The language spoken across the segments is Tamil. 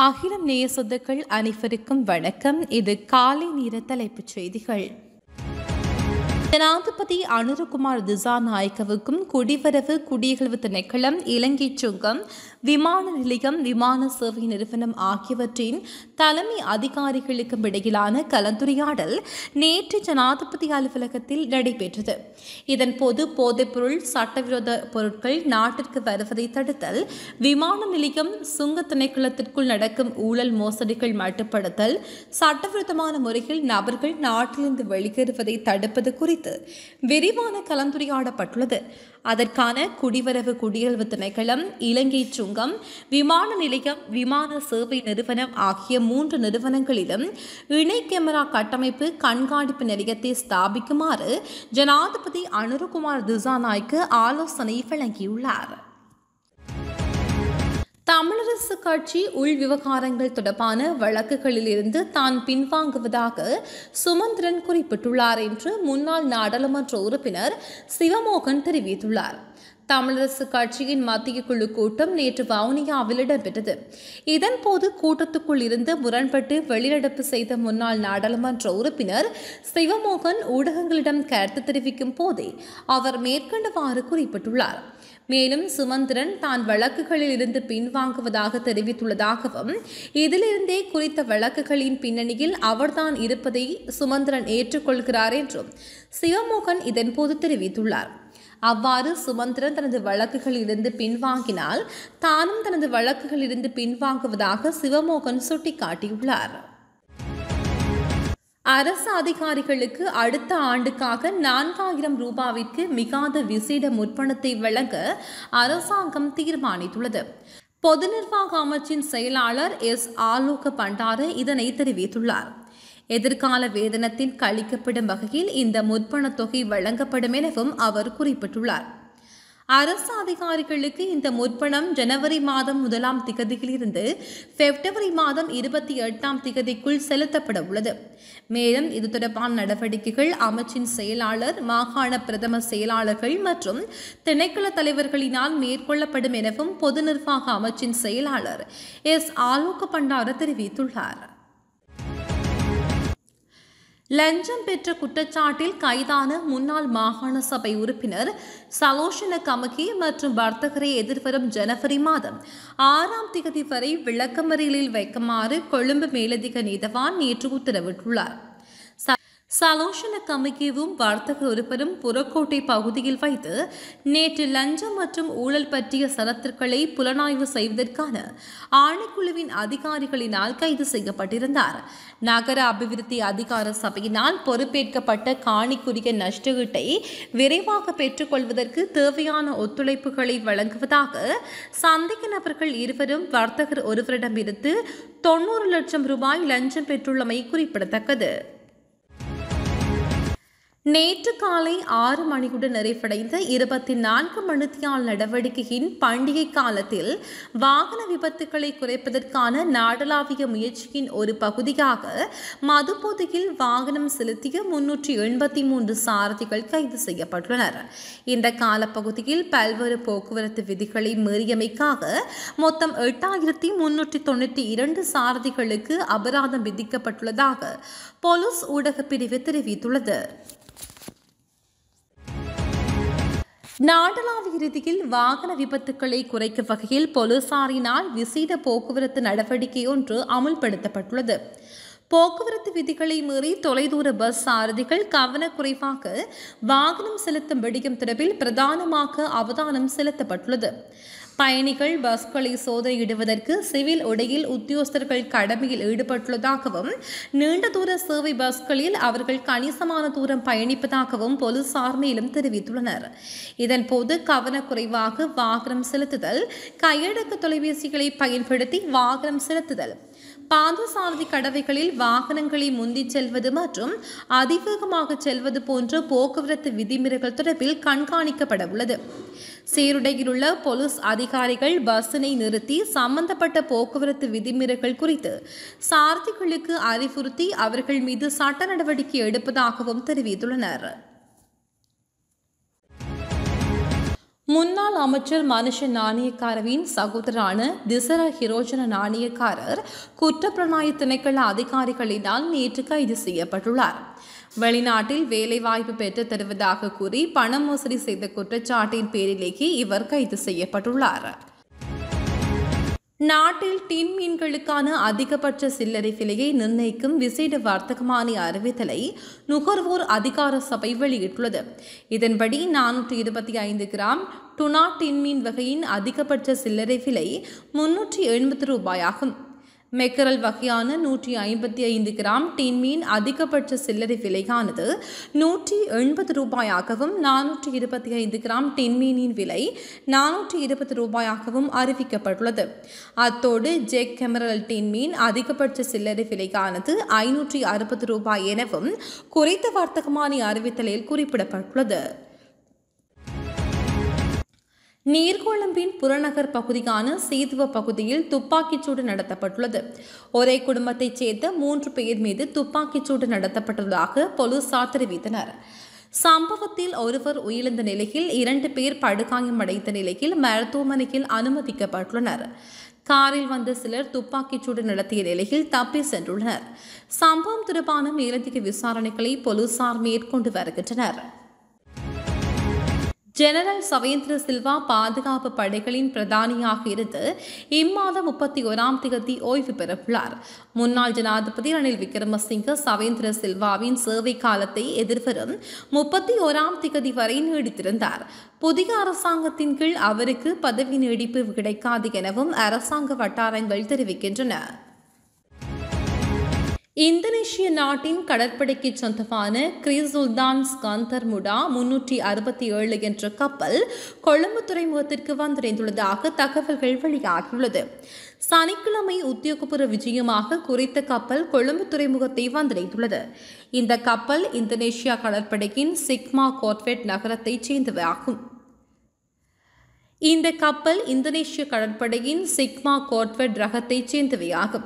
அகிலம் நேய சொந்தங்கள் அனைவருக்கும் வணக்கம். இது காலை நேர தலைப்புச் செய்திகள். ஜனாதிபதி அனுரகுமார் திசாநாயக்கவுக்கும் குடிவரவு குடியகல்வு திணைக்களம், இலங்கை சுங்கம், விமான நிலையம், விமான சேவை நிறுவனம் ஆகியவற்றின் தலைமை அதிகாரிகளுக்கும் இடையிலான கலந்துரையாடல் நேற்று ஜனாதிபதி அலுவலகத்தில் நடைபெற்றது. இதன்போது போதைப்பொருள், சட்டவிரோத பொருட்கள் நாட்டிற்கு வருவதை தடுத்தல், விமான நிலையம், சுங்க திணைக்களத்திற்குள் நடக்கும் ஊழல் மோசடிகள் மட்டுப்படுத்தல், சட்டவிரோதமான முறையில் நபர்கள் நாட்டிலிருந்து வெளியேறுவதை தடுப்பது குறித்து விரிவான கலந்துரையாடப்பட்டுள்ளது. அதற்கான குடிவரவு குடியகல்வு திணைக்களம், இலங்கை சுங்கம், விமான நிலையம், விமான சேவை நிறுவனம் ஆகிய 3 நிறுவனங்களிலும் இணை கேமரா கட்டமைப்பு கண்காணிப்பு நிலையத்தை ஸ்தாபிக்குமாறு ஜனாதிபதி அனுரகுமார் திசாநாயக்க ஆலோசனை வழங்கியுள்ளார். தமிழரசு கட்சி உள் விவகாரங்கள் தொடர்பான வழக்குகளில் இருந்து தான் பின்வாங்குவதாக சுமந்திரன் குறிப்பிட்டுள்ளார் என்று முன்னாள் நாடாளுமன்ற உறுப்பினர் சிவமோகன் தெரிவித்துள்ளார். தமிழரசு கட்சியின் மத்திய குழு கூட்டம் நேற்று வவுனியாவில் இடம்பெற்றது. இதன்போது கூட்டத்துக்குள் இருந்து முரண்பட்டு வெளிநடப்பு செய்த முன்னாள் நாடாளுமன்ற உறுப்பினர் சிவமோகன் ஊடகங்களிடம் கருத்து தெரிவிக்கும் போதே அவர் மேற்கண்டவாறு குறிப்பிட்டுள்ளார். மேலும் சுமந்திரன் தான் வழக்குகளில் இருந்து பின்வாங்குவதாக தெரிவித்துள்ளதாகவும், இதிலிருந்தே குறித்த வழக்குகளின் பின்னணியில் அவர்தான் இருப்பதை சுமந்திரன் ஏற்றுக்கொள்கிறார் என்றும் சிவமோகன் இதன்போது தெரிவித்துள்ளார். அவ்வாறு சுமந்திரன் தனது வழக்குகளில் இருந்து பின்வாங்கினால் தானும் தனது வழக்குகளில் இருந்து பின்வாங்குவதாக சிவமோகன் சுட்டிக்காட்டியுள்ளார். அரசு அதிகாரிகளுக்கு அடுத்த ஆண்டுக்காக 4000 ரூபாவிற்கு மிகாத விசேட முற்பணத்தை வழங்க அரசாங்கம் தீர்மானித்துள்ளது. பொது நிர்வாக அமைச்சின் செயலாளர் எஸ். ஆலோக பண்டார இதனை தெரிவித்துள்ளார். எதிர்கால வேதனத்தில் கழிக்கப்படும் வகையில் இந்த முற்பணத் தொகை வழங்கப்படும் எனவும் அவர் குறிப்பிட்டுள்ளார். அரசு அதிகாரிகளுக்கு இந்த முற்பணம் ஜனவரி மாதம் 1ஆம் திகதியிலிருந்து பிப்ரவரி மாதம் 28ஆம் திகதிக்குள் செலுத்தப்பட உள்ளது. மேலும் இது தொடர்பான நடவடிக்கைகள் அமைச்சின் செயலாளர், மாகாண பிரதம செயலாளர்கள் மற்றும் திணைக்கள தலைவர்களினால் மேற்கொள்ளப்படும் எனவும் பொது நிர்வாக அமைச்சின் செயலாளர் எஸ். ஆலோக பண்டார தெரிவித்துள்ளார். லஞ்சம் பெற்ற குற்றச்சாட்டில் கைதான முன்னாள் மாகாண சபை உறுப்பினர் சலோஷன கமகே மற்றும் வர்த்தகரை எதிர்வரும் ஜனவரி மாதம் 6ஆம் திகதி வரை விளக்கமறியலில் வைக்குமாறு கொழும்பு மேலதிக நீதவான் நேற்று உத்தரவிட்டுள்ளார். சலோஷன கமிகேவும் வர்த்தக உறுப்பினரும் புறக்கோட்டை பகுதியில் வைத்து நேற்று லஞ்சம் மற்றும் ஊழல் பற்றிய சரத்துக்களை புலனாய்வு செய்வதற்கான ஆணைக்குழுவின் அதிகாரிகளினால் கைது செய்யப்பட்டிருந்தார். நகர அபிவிருத்தி அதிகார சபையினால் பொறுப்பேற்கப்பட்ட காணிக்குரிய நஷ்டஈட்டை விரைவாக பெற்றுக்கொள்வதற்கு தேவையான ஒத்துழைப்புகளை வழங்குவதாக சந்தேக நபர்கள் இருவரும் வர்த்தகர் ஒருவரிடமிருந்து 90 லட்சம் ரூபாய் லஞ்சம் பெற்றுள்ளமை குறிப்பிடத்தக்கது. நேற்று காலை 6 மணியுடன் நிறைவடைந்த 24 மணித்தியால் நடவடிக்கையின் பண்டிகை காலத்தில் வாகன விபத்துக்களை குறைப்பதற்கான நாடளாவிய முயற்சியின் ஒரு பகுதியாக மதுபோதையில் வாகனம் செலுத்திய 383 சாரதிகள் கைது செய்யப்பட்டுள்ளனர். இந்த காலப்பகுதியில் பல்வேறு போக்குவரத்து விதிகளை மீறியமைக்காக மொத்தம் 8392 சாரதிகளுக்கு அபராதம் விதிக்கப்பட்டுள்ளதாக போலீஸ் ஊடகப் பிரிவு தெரிவித்துள்ளது. நாடளாவிய ரீதியில் வாகன விபத்துக்களை குறைக்கும் வகையில் போலீசாரினால் விசேட போக்குவரத்து நடவடிக்கை ஒன்று அமுல்படுத்தப்பட்டுள்ளது. போக்குவரத்து விதிகளை மீறி தொலைதூர பஸ் சாரதிகள் கவனக்குறைவாக வாகனம் செலுத்தும் விடயம் தொடர்பில் பிரதானமாக அவதானம் செலுத்தப்பட்டுள்ளது. பயணிகள் பஸ்களை சோதனையிடுவதற்கு சிவில் உடையில் உத்தியோகஸ்தர்கள் கடமையில் ஈடுபட்டுள்ளதாகவும், நீண்ட தூர சேவை பஸ்களில் அவர்கள் கணிசமான தூரம் பயணிப்பதாகவும் போலீசார் மேலும் தெரிவித்துள்ளனர். இதன்போது கவனக்குறைவாக வாகனம் செலுத்துதல், கையடக்க தொலைபேசிகளை பயன்படுத்தி வாகனம் செலுத்துதல், பாதசாரதி கடவைகளில் வாகனங்களை முந்திச் செல்வது மற்றும் அதிவேகமாக செல்வது போன்ற போக்குவரத்து விதிமீறல்கள் தொடர்பில் கண்காணிக்கப்பட உள்ளது. சீருடையில் உள்ள போலீஸ் அதிகாரிகள் பஸ்ஸினை நிறுத்தி சம்பந்தப்பட்ட போக்குவரத்து விதிமீறல்கள் குறித்து சாரதிகளுக்கு அறிவுறுத்தி அவர்கள் மீது சட்ட நடவடிக்கை எடுப்பதாகவும் தெரிவித்துள்ளனர். முன்னாள் அமைச்சர் மனுஷ நாணயக்காரவின் சகோதரான திசர ஹிரோஜன நாணயக்காரர் குற்றப்புலனாய்வு திணைக்கள அதிகாரிகளினால் நேற்று கைது செய்யப்பட்டுள்ளார். வெளிநாட்டில் வேலைவாய்ப்பு பெற்று தருவதாக கூறி பண மோசடி செய்த குற்றச்சாட்டின் பேரிலேயே இவர் கைது செய்யப்பட்டுள்ளார். நாட்டில் டின் மீன்களுக்கான அதிகபட்ச சில்லறை விலையை நிர்ணயிக்கும் விசேட வர்த்தகமானி அறிவித்தலை நுகர்வோர் அதிகார சபை வெளியிட்டுள்ளது. இதன்படி 425 கிராம் டுனா டின் மீன் வகையின் அதிகபட்ச சில்லறை விலை 380 ரூபாயாகும். மெக்கரல் வகையான 155 கிராம் டின் மீன் அதிகபட்ச சில்லறை விலையானது 180 ரூபாயாகவும் 425 கிராம் டின் மீனின் விலை 420 ரூபாயாகவும் அறிவிக்கப்பட்டுள்ளது. அத்தோடு ஜெக் கெமரல் டின் மீன் அதிகபட்ச சில்லறை விலையானது 560 ரூபாய் எனவும் குறித்த வர்த்தகமானி அறிவித்தலில் குறிப்பிடப்பட்டுள்ளது. நீர்கொழும்பின் புறநகர் பகுதியான சீதுவ பகுதியில் துப்பாக்கிச்சூடு நடத்தப்பட்டுள்ளது. ஒரே குடும்பத்தைச் சேர்ந்த 3 பேர் மீது துப்பாக்கிச்சூடு நடத்தப்பட்டுள்ளதாக போலீசார் தெரிவித்தனர். சம்பவத்தில் ஒருவர் உயிரிழந்த நிலையில் 2 பேர் படுகாயமடைந்த நிலையில் மருத்துவமனையில் அனுமதிக்கப்பட்டுள்ளனர். காரில் வந்த சிலர் துப்பாக்கிச்சூடு நடத்திய நிலையில் தப்பி சென்றுள்ளனர். சம்பவம் தொடர்பான மேலதிக விசாரணைகளை போலீசார் மேற்கொண்டு வருகின்றனர். ஜெனரல் சவேந்திர சில்வா பாதுகாப்பு படைகளின் பிரதானியாக இருந்து இம்மாதம் 31ஆம் தேதி ஓய்வு பெறவுள்ளார். முன்னாள் ஜனாதிபதி ரணில் விக்ரமசிங்க சவேந்திர சில்வாவின் சேவை காலத்தை எதிர்வரும் 31ஆம் தேதி வரை நீடித்திருந்தார். புதிய அரசாங்கத்தின் கீழ் அவருக்கு பதவி நீடிப்பு கிடைக்காது எனவும் அரசாங்க வட்டாரங்கள் தெரிவிக்கின்றன. இந்தோனேஷிய நாட்டின் கடற்படைக்கு சொந்தமான கிரிசுல்தான் ஸ்கந்தர் முடா 367 என்ற கப்பல் கொழும்பு துறைமுகத்திற்கு வந்தடைந்துள்ளதாக தகவல்கள் வெளியாகியுள்ளது. சனிக்கிழமை உத்தியோகபூர்வ விஜயமாக குறித்த கப்பல் கொழும்பு துறைமுகத்தை வந்தடைந்துள்ளது. இந்த கப்பல் இந்தோனேஷியா கடற்படையின் சிக்மா கோர்வெட் நகரத்தைச் சேர்ந்ததாகும். இந்த கப்பல் இந்தோனேஷிய கடற்படையின் சிக்மா கோர்வெட் ரகத்தைச் சேர்ந்தவையாகும்.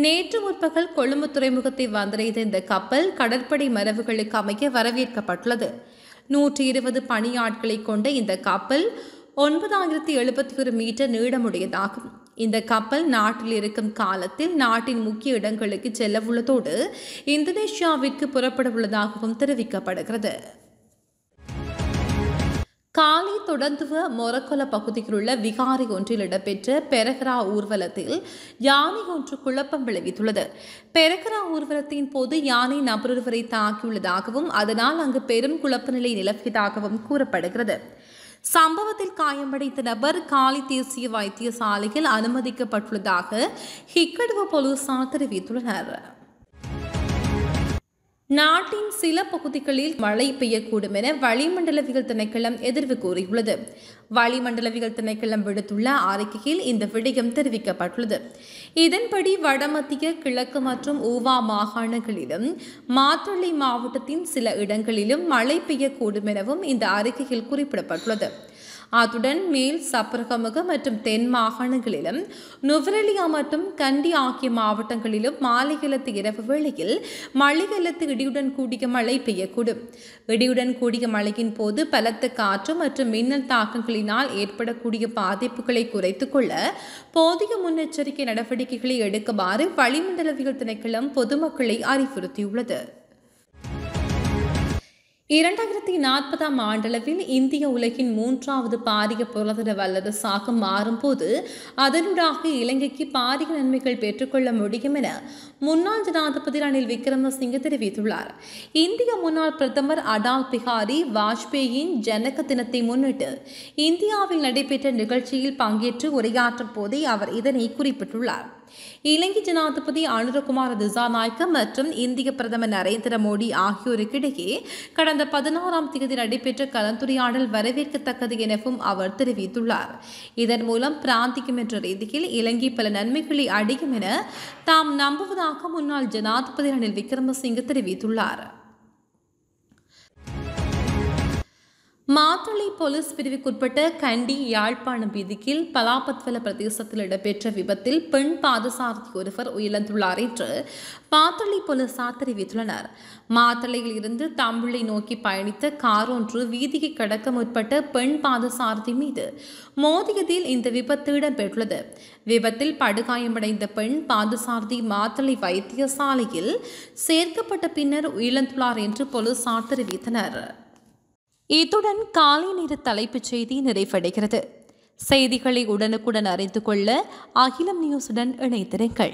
நேற்று முற்பகல் கொழும்பு துறைமுகத்தை வந்தடைந்த இந்த கப்பல் கடற்படை மரபுகளுக்கு அமைய வரவேற்கப்பட்டுள்ளது. 120 பணியாட்களை கொண்ட இந்த கப்பல் 9071 மீட்டர் நீளமுடையதாகும். இந்த கப்பல் நாட்டில் இருக்கும் காலத்தில் நாட்டின் முக்கிய இடங்களுக்கு செல்லவுள்ளதோடு இந்தோனேஷியாவிற்கு புறப்பட உள்ளதாகவும் தெரிவிக்கப்படுகிறது. காலி தொடர்ந்துவ மொரக்கொல பகுதியில் உள்ள விகாரி ஒன்றில் இடம்பெற்ற பெரகரா ஊர்வலத்தில் யானை ஒன்று குழப்பம் விளைவித்துள்ளது. பெரகரா ஊர்வலத்தின் போது யானை நபரொருவரை தாக்கியுள்ளதாகவும் அதனால் அங்கு பெரும் குழப்ப நிலை நிலவியதாகவும் கூறப்படுகிறது. சம்பவத்தில் காயமடைந்த நபர் காலி தேசிய வைத்தியசாலையில் அனுமதிக்கப்பட்டுள்ளதாக ஹிக்கடுவ போலீசார் தெரிவித்துள்ளனர். நாட்டின் சில பகுதிகளில் மழை பெய்யக்கூடும் என வளிமண்டலவியல் திணைக்களம் எதிர்வு கூறியுள்ளது. வளிமண்டலவியல் திணைக்களம் விடுத்துள்ள அறிக்கையில் இந்த விடயம் தெரிவிக்கப்பட்டுள்ளது. இதன்படி வடமத்திய கிழக்கு மற்றும் ஊவா மாகாணங்களிலும் மாத்தளை மாவட்டத்தின் சில இடங்களிலும் மழை பெய்யக்கூடும் எனவும் இந்த அறிக்கையில் குறிப்பிடப்பட்டுள்ளது. அத்துடன் மேல் சப்ரகமுக மற்றும் தென் மாகாணங்களிலும் நுவரெலியா மற்றும் கண்டி ஆகிய மாவட்டங்களிலும் மாலைகளத்து இரவு வேளையில் மழைகளத்து இடியுடன் கூடிய மழை பெய்யக்கூடும். இடியுடன் கூடிய மழையின் போது பலத்த காற்று மற்றும் மின்னல் தாக்கங்களினால் ஏற்படக்கூடிய பாதிப்புகளை குறைத்துக் கொள்ள போதிய முன்னெச்சரிக்கை நடவடிக்கைகளை எடுக்குமாறு வளிமண்டலவியல் திணைக்களம் பொதுமக்களை அறிவுறுத்தியுள்ளது. 2040ஆம் ஆண்டளவில் இந்திய உலகின் 3வது பாரிய பொருளாதார வல்லரசாக மாறும்போது அதனூடாக இலங்கைக்கு பாரிய நன்மைகள் பெற்றுக்கொள்ள முடியும் என முன்னாள் ஜனாதிபதி ரணில் விக்ரமசிங்க தெரிவித்துள்ளார். இந்திய முன்னாள் பிரதமர் அடால் பிஹாரி வாஜ்பேயின் ஜனக தினத்தை முன்னிட்டு இந்தியாவில் நடைபெற்ற நிகழ்ச்சியில் பங்கேற்று உரையாற்றும் போதே அவர் இதனை குறிப்பிட்டுள்ளார். இலங்கை ஜனாதிபதி அனுரகுமார திசாநாயக்க மற்றும் இந்திய பிரதமர் நரேந்திர மோடி ஆகியோருக்கிடையே கடந்த 16ஆம் தேதி நடைபெற்ற கலந்துரையாடல் வரவேற்கத்தக்கது எனவும் அவர் தெரிவித்துள்ளார். இதன் மூலம் பிராந்தியம் என்ற ரீதியில் இலங்கை பல நன்மைகளை அடையும் என தாம் நம்புவதாக முன்னாள் ஜனாதிபதி ரணில் விக்ரமசிங்க தெரிவித்துள்ளார். மாத்தளை போலீஸ் பிரிவுக்குட்பட்ட கண்டி யாழ்ப்பாணம் வீதியில் பலாபத்வல பிரதேசத்தில் இடம்பெற்ற விபத்தில் பெண் பாதசாரதி ஒருவர் உயிரிழந்துள்ளார் என்று மாத்தளை போலீசார் தெரிவித்துள்ளனர். மாத்தளையில் இருந்து தம்புளை நோக்கி பயணித்த கார் ஒன்று வீதியை கடக்க முற்பட்ட பெண் பாதசாரதி மீது மோதியதில் இந்த விபத்து இடம்பெற்றுள்ளது. விபத்தில் படுகாயமடைந்த பெண் பாதசாரதி மாத்தளை வைத்தியசாலையில் சேர்க்கப்பட்ட பின்னர் உயிரிழந்துள்ளார் என்று போலீசார் தெரிவித்தனர். இத்துடன் காலை நேர தலைப்புச் செய்தி நிறைவடைகிறது. செய்திகளை உடனுக்குடன் அறிந்து கொள்ள அகிலம் நியூஸுடன் இணைந்திருங்கள்.